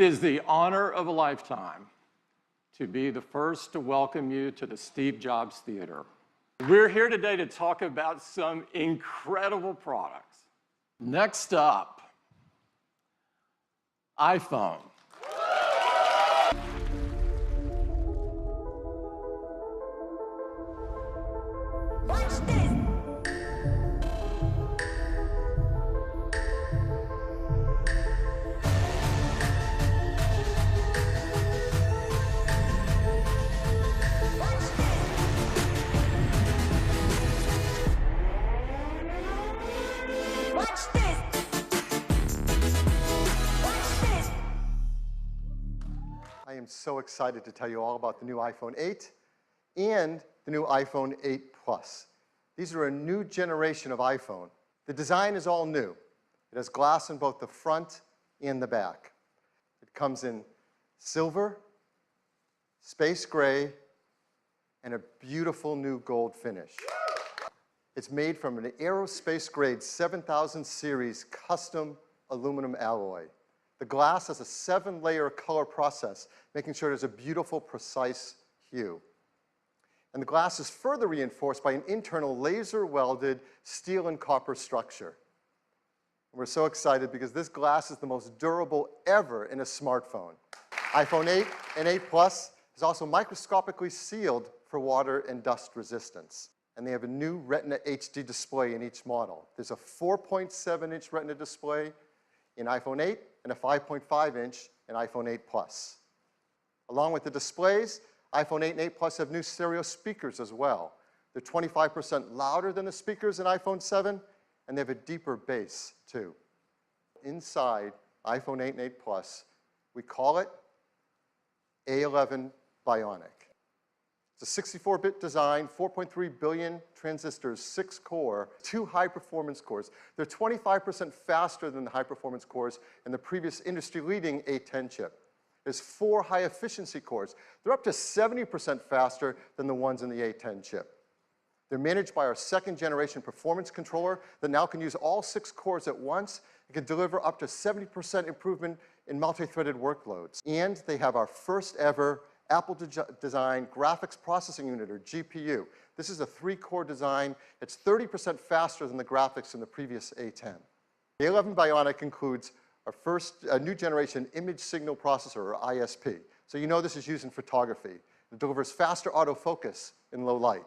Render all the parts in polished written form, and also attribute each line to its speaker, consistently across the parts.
Speaker 1: is the honor of a lifetime to be the first to welcome you to the Steve Jobs Theater. We're here today to talk about some incredible products. Next up, iPhone.
Speaker 2: Watch this.
Speaker 3: I am so excited to tell you all about the new iPhone 8 and the new iPhone 8 Plus. These are a new generation of iPhone. The design is all new. It has glass in both the front and the back. It comes in silver, space gray, and a beautiful new gold finish. It's made from an aerospace-grade 7000 series custom aluminum alloy. The glass has a 7-layer color process, making sure there's a beautiful, precise hue. And the glass is further reinforced by an internal laser-welded steel and copper structure. And we're so excited because this glass is the most durable ever in a smartphone. iPhone 8 and 8 Plus is also microscopically sealed for water and dust resistance. And they have a new Retina HD display in each model. There's a 4.7-inch Retina display in iPhone 8 and a 5.5-inch in iPhone 8 Plus. Along with the displays, iPhone 8 and 8 Plus have new stereo speakers as well. They're 25% louder than the speakers in iPhone 7, and they have a deeper bass, too. Inside iPhone 8 and 8 Plus, we call it A11 Bionic. It's a 64-bit design, 4.3 billion transistors, 6-core, 2 high-performance cores. They're 25% faster than the high-performance cores in the previous industry-leading A10 chip. There's 4 high-efficiency cores. They're up to 70% faster than the ones in the A10 chip. They're managed by our second-generation performance controller that now can use all 6 cores at once and can deliver up to 70% improvement in multi-threaded workloads. And they have our first-ever Apple-designed graphics processing unit, or GPU. This is a 3-core design. It's 30% faster than the graphics in the previous A10. The A11 Bionic includes our new generation image signal processor, or ISP. So you know this is used in photography. It delivers faster autofocus in low light.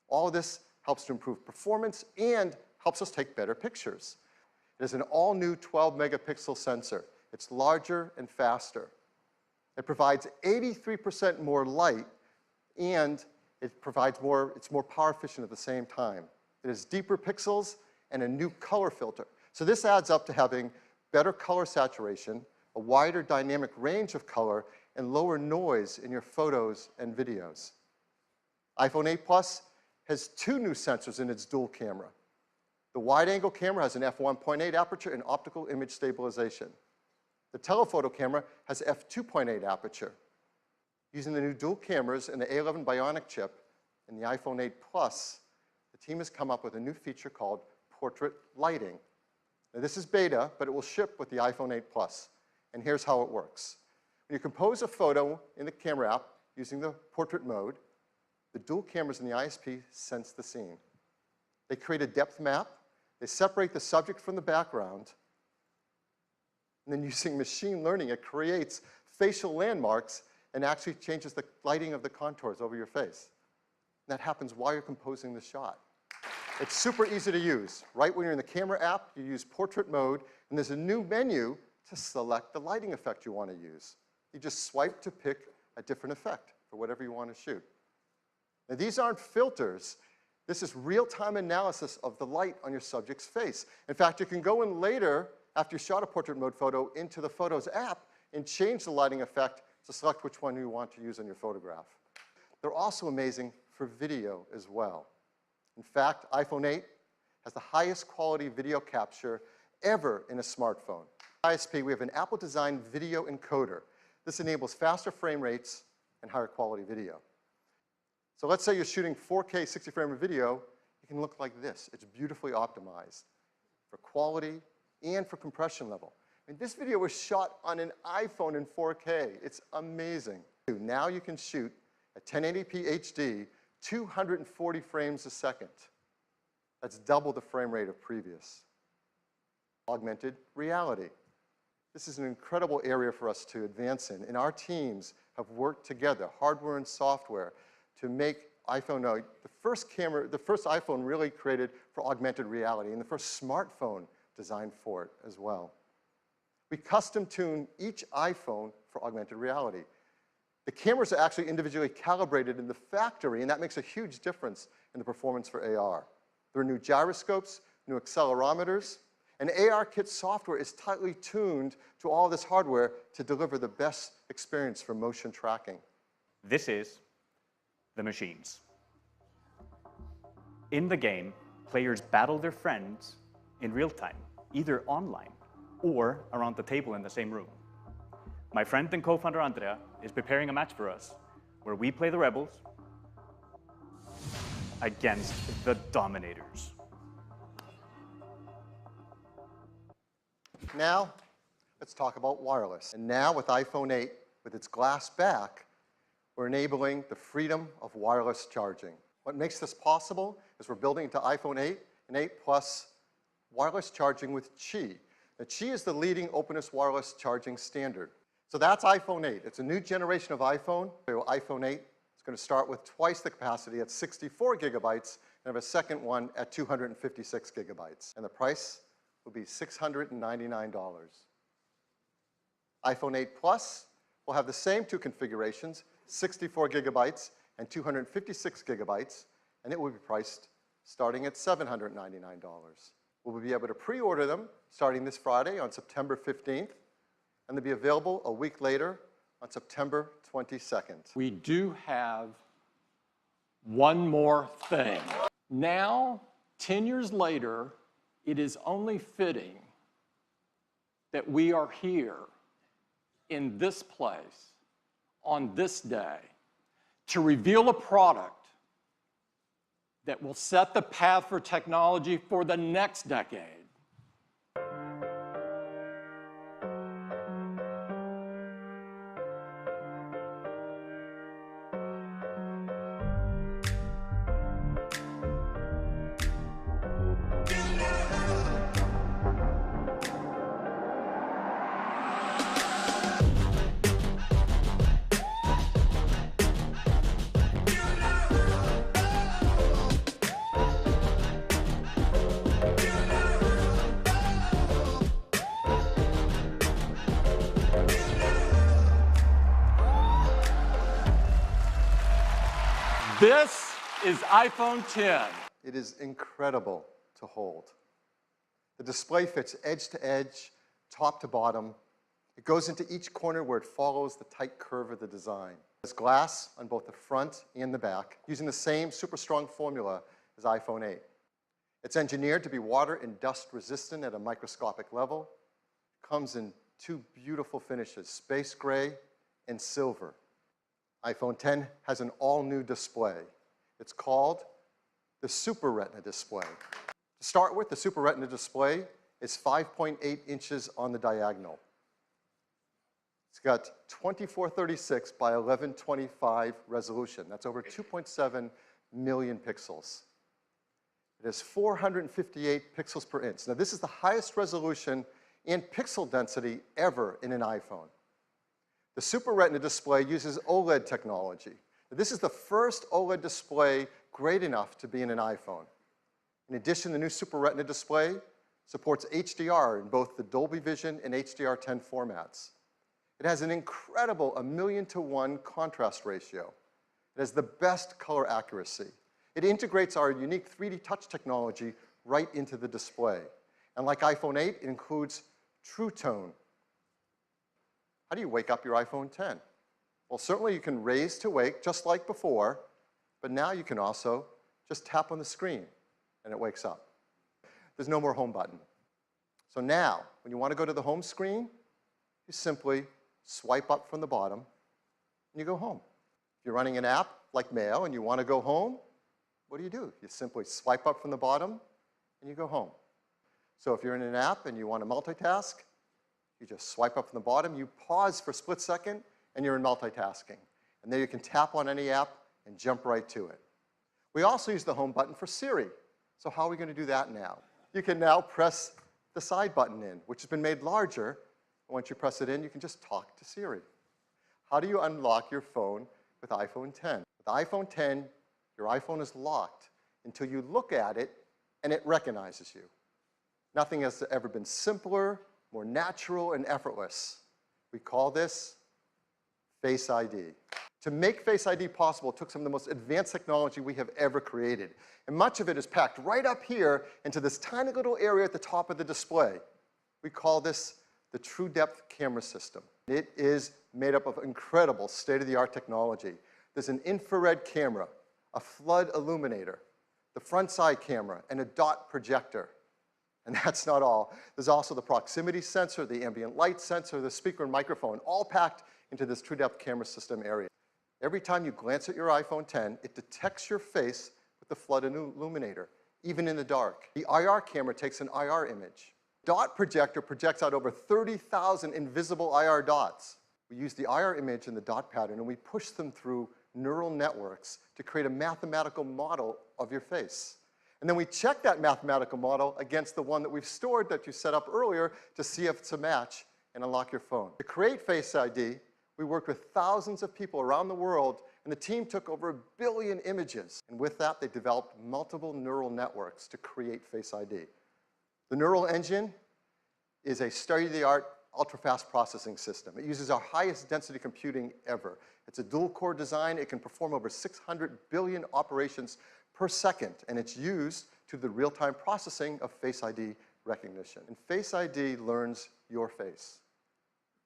Speaker 3: All of this helps to improve performance and helps us take better pictures. It has an all-new 12-megapixel sensor. It's larger and faster. It provides 83% more light, and it's more power efficient at the same time. It has deeper pixels and a new color filter. So this adds up to having better color saturation, a wider dynamic range of color, and lower noise in your photos and videos. iPhone 8 Plus has 2 new sensors in its dual camera. The wide-angle camera has an f1.8 aperture and optical image stabilization. The telephoto camera has f2.8 aperture. Using the new dual cameras and the A11 Bionic chip in the iPhone 8 Plus, the team has come up with a new feature called portrait lighting. Now, this is beta, but it will ship with the iPhone 8 Plus. And here's how it works. When you compose a photo in the camera app using the portrait mode, the dual cameras in the ISP sense the scene. They create a depth map. They separate the subject from the background. And then using machine learning, it creates facial landmarks and actually changes the lighting of the contours over your face. And that happens while you're composing the shot. It's super easy to use. Right when you're in the camera app, you use portrait mode, and there's a new menu to select the lighting effect you want to use. You just swipe to pick a different effect for whatever you want to shoot. Now, these aren't filters. This is real-time analysis of the light on your subject's face. In fact, you can go in later, after you shot a portrait mode photo, into the Photos app and change the lighting effect to select which one you want to use on your photograph. They're also amazing for video as well. In fact, iPhone 8 has the highest quality video capture ever in a smartphone. ISP, we have an Apple-designed video encoder. This enables faster frame rates and higher quality video. So let's say you're shooting 4K 60 frame of video, it can look like this. It's beautifully optimized for quality and for compression level. And this video was shot on an iPhone in 4K. It's amazing. Now you can shoot at 1080p HD, 240 frames a second. That's double the frame rate of previous. Augmented reality. This is an incredible area for us to advance in, and our teams have worked together, hardware and software, to make iPhone the first iPhone really created for augmented reality, and the first smartphone designed for it as well. We custom tune each iPhone for augmented reality. The cameras are actually individually calibrated in the factory, and that makes a huge difference in the performance for AR. There are new gyroscopes, new accelerometers, and ARKit software is tightly tuned to all this hardware to deliver the best experience for motion tracking.
Speaker 4: This is the machines. In the game, players battle their friends in real time, either online or around the table in the same room. My friend and co-founder Andrea is preparing a match for us where we play the rebels against the dominators.
Speaker 3: Now, let's talk about wireless. And now with iPhone 8, with its glass back, we're enabling the freedom of wireless charging. What makes this possible is we're building into iPhone 8 and 8 Plus wireless charging with Qi. Now, Qi is the leading openness wireless charging standard. So that's iPhone 8. It's a new generation of iPhone. iPhone 8 is going to start with twice the capacity at 64 gigabytes and have a second one at 256 gigabytes. And the price will be $699. iPhone 8 Plus will have the same two configurations, 64 gigabytes and 256 gigabytes, and it will be priced starting at $799. We'll be able to pre-order them starting this Friday on September 15th, and they'll be available a week later on September 22nd.
Speaker 1: We do have one more thing. Now, 10 years later, it is only fitting that we are here in this place on this day to reveal a product that will set the path for technology for the next decade. This is iPhone 10.
Speaker 3: It is incredible to hold. The display fits edge to edge, top to bottom. It goes into each corner where it follows the tight curve of the design. There's glass on both the front and the back, using the same super strong formula as iPhone 8. It's engineered to be water and dust resistant at a microscopic level. It comes in two beautiful finishes, space gray and silver. iPhone 10 has an all-new display. It's called the Super Retina display. To start with, the Super Retina display is 5.8 inches on the diagonal. It's got 2436 by 1125 resolution. That's over 2.7 million pixels. It has 458 pixels per inch. Now, this is the highest resolution and pixel density ever in an iPhone. The Super Retina display uses OLED technology. This is the first OLED display great enough to be in an iPhone. In addition, the new Super Retina display supports HDR in both the Dolby Vision and HDR10 formats. It has an incredible 1,000,000 to 1 contrast ratio. It has the best color accuracy. It integrates our unique 3D touch technology right into the display. And like iPhone 8, it includes True Tone. How do you wake up your iPhone 10? Well, certainly you can raise to wake just like before, but now you can also just tap on the screen and it wakes up. There's no more home button. So now, when you want to go to the home screen, you simply swipe up from the bottom and you go home. If you're running an app like Mail and you want to go home, what do? You simply swipe up from the bottom and you go home. So if you're in an app and you want to multitask, You just swipe up from the bottom, you pause for a split second, and you're in multitasking. And there you can tap on any app and jump right to it. We also use the home button for Siri. So how are we going to do that now? You can now press the side button in, which has been made larger. Once you press it in, you can just talk to Siri. How do you unlock your phone with iPhone 10? With iPhone 10, your iPhone is locked until you look at it and it recognizes you. Nothing has ever been simpler, more natural, and effortless. We call this Face ID. To make Face ID possible, it took some of the most advanced technology we have ever created. And much of it is packed right up here into this tiny little area at the top of the display. We call this the True Depth Camera System. It is made up of incredible state-of-the-art technology. There's an infrared camera, a flood illuminator, the front side camera, and a dot projector. And that's not all. There's also the proximity sensor, the ambient light sensor, the speaker and microphone, all packed into this True Depth Camera System area. Every time you glance at your iPhone 10, it detects your face with the flood illuminator, even in the dark. The IR camera takes an IR image. Dot projector projects out over 30,000 invisible IR dots. We use the IR image and the dot pattern, and we push them through neural networks to create a mathematical model of your face. And then we check that mathematical model against the one that we've stored that you set up earlier to see if it's a match and unlock your phone. To create Face ID, we worked with thousands of people around the world, and the team took over 1 billion images. And with that, they developed multiple neural networks to create Face ID. The neural engine is a state-of-the-art ultra-fast processing system. It uses our highest density computing ever. It's a dual-core design. It can perform over 600 billion operations per second, and it's used to the real-time processing of Face ID recognition. And Face ID learns your face.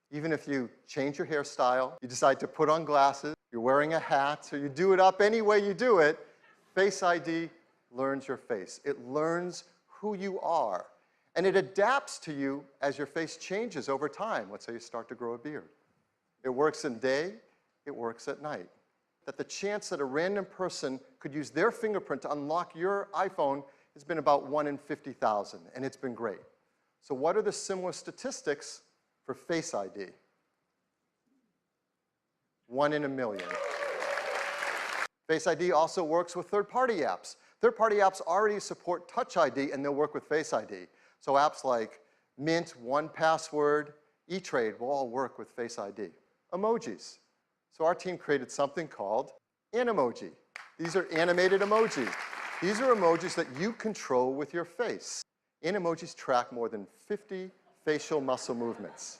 Speaker 3: Even if you change your hairstyle, you decide to put on glasses, you're wearing a hat, or you do it up any way you do it, Face ID learns your face. It learns who you are. And it adapts to you as your face changes over time. Let's say you start to grow a beard. It works in day, it works at night. That the chance that a random person could use their fingerprint to unlock your iPhone has been about 1 in 50,000, and it's been great. So what are the similar statistics for Face ID? 1 in a million. Face ID also works with third-party apps. Third-party apps already support Touch ID, and they'll work with Face ID. So apps like Mint, 1Password, eTrade will all work with Face ID. Emojis. So our team created something called Animoji. These are animated emojis. These are emojis that you control with your face. Animojis track more than 50 facial muscle movements.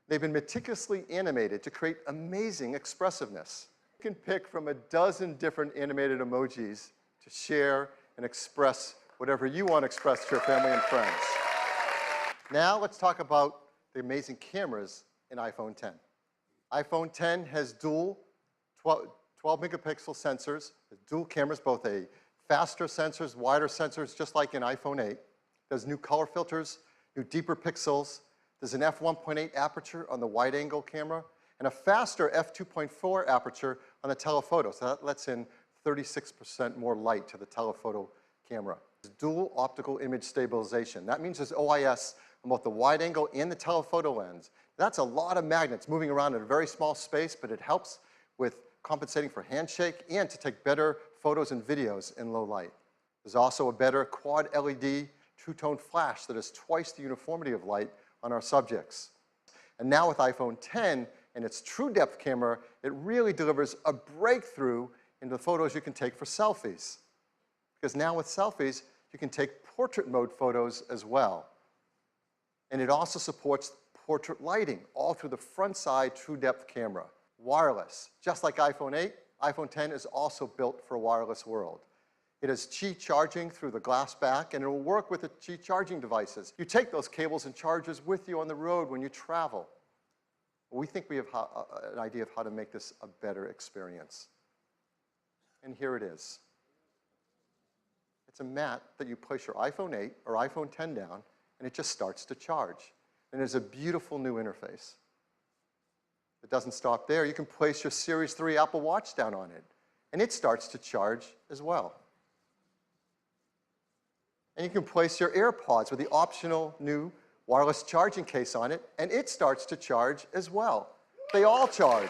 Speaker 3: They've been meticulously animated to create amazing expressiveness. You can pick from a dozen different animated emojis to share and express whatever you want to express to your family and friends. Now let's talk about the amazing cameras in iPhone 10. iPhone 10 has dual 12 megapixel sensors, dual cameras, both a faster sensors, wider sensors, just like in iPhone 8. There's new color filters, new deeper pixels. There's an f1.8 aperture on the wide-angle camera, and a faster f2.4 aperture on the telephoto. So that lets in 36% more light to the telephoto camera. Dual optical image stabilization. That means there's OIS on both the wide-angle and the telephoto lens. That's a lot of magnets moving around in a very small space, but it helps with compensating for handshake and to take better photos and videos in low light. There's also a better quad LED two-tone flash that has twice the uniformity of light on our subjects. And now with iPhone 10 and its True Depth camera, it really delivers a breakthrough in the photos you can take for selfies. Because now with selfies, you can take portrait mode photos as well. And it also supports portrait lighting, all through the front side True Depth camera. Wireless. Just like iPhone 8, iPhone 10 is also built for a wireless world. It has Qi charging through the glass back, and it will work with the Qi charging devices. You take those cables and chargers with you on the road when you travel. We think we have an idea of how to make this a better experience. And here it is. It's a mat that you place your iPhone 8 or iPhone 10 down, and it just starts to charge. And there's a beautiful new interface. It doesn't stop there. You can place your Series 3 Apple Watch down on it, and it starts to charge as well. And you can place your AirPods with the optional new wireless charging case on it, and it starts to charge as well. They all charge.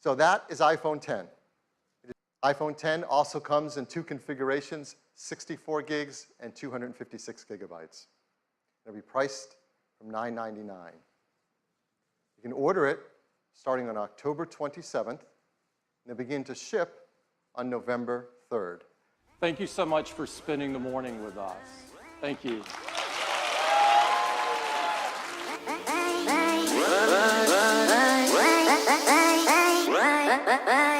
Speaker 3: So that is iPhone 10. iPhone 10 also comes in two configurations, 64 gigs and 256 gigabytes. It'll be priced from $999. You can order it starting on October 27th, and they'll begin to ship on November 3rd.
Speaker 1: Thank you so much for spending the morning with us. Thank you.
Speaker 2: Bye.